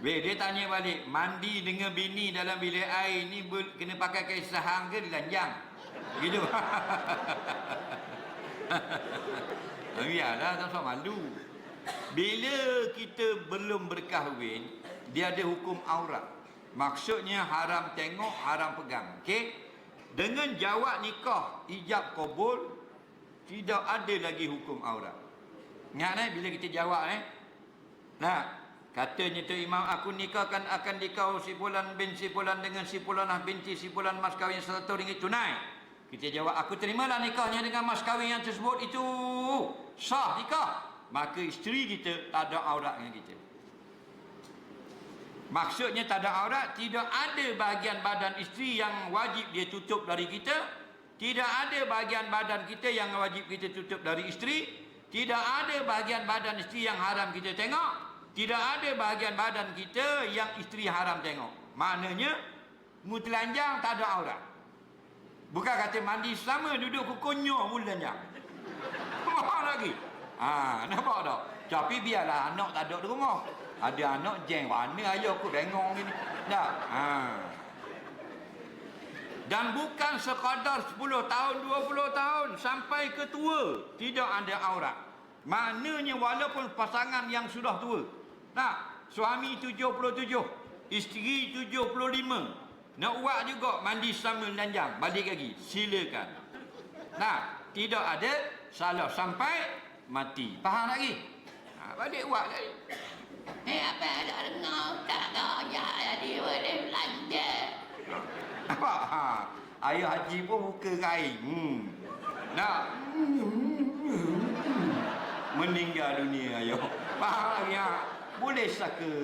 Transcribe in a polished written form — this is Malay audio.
Dia tanya balik, mandi dengan bini dalam bilik air ni kena pakai kain sahang ke dilanjang? Gitu. Biarlah, tak usah malu. Bila kita belum berkahwin, dia ada hukum aurat. Maksudnya haram tengok, haram pegang. Okey? Dengan jawab nikah, ijab kabul, tidak ada lagi hukum aurat. Ingat bila kita jawab nah, katanya tu imam, aku nikahkan akan dikau si fulan bin si fulan dengan si fulanah binti si fulan, mas kahwin RM100 tunai. Kita jawab, aku terimalah nikahnya dengan mas kahwin yang tersebut, itu sah nikah. Maka isteri kita tak ada aurat dengan kita. Maksudnya tak ada aurat, tidak ada bahagian badan isteri yang wajib dia tutup dari kita. Tidak ada bahagian badan kita yang wajib kita tutup dari isteri. Tidak ada bahagian badan isteri yang haram kita tengok. Tidak ada bahagian badan kita yang isteri haram tengok. Maknanya telanjang tak ada aurat. Bukan kata mandi selama duduk kukunyur pun telanjang. Mahal lagi. Nampak tak? Tapi biarlah anak tak ada di rumah. Ada anak jeng, mana ayah aku bengong gini. Tak? Dan bukan sekadar 10 tahun, 20 tahun, sampai ke tua tidak ada aurat. Maknanya walaupun pasangan yang sudah tua, suami 77, isteri 75, nak buat juga mandi sama telanjang, balik lagi, silakan. Tidak ada salah sampai mati. Faham lagi? Balik buat lagi. Apa nak dengar tak kaya jadi boleh belanja. Apa? Ayah haji pun buka kain. Meninggal dunia ayah. Faham lagi? Boleh saka.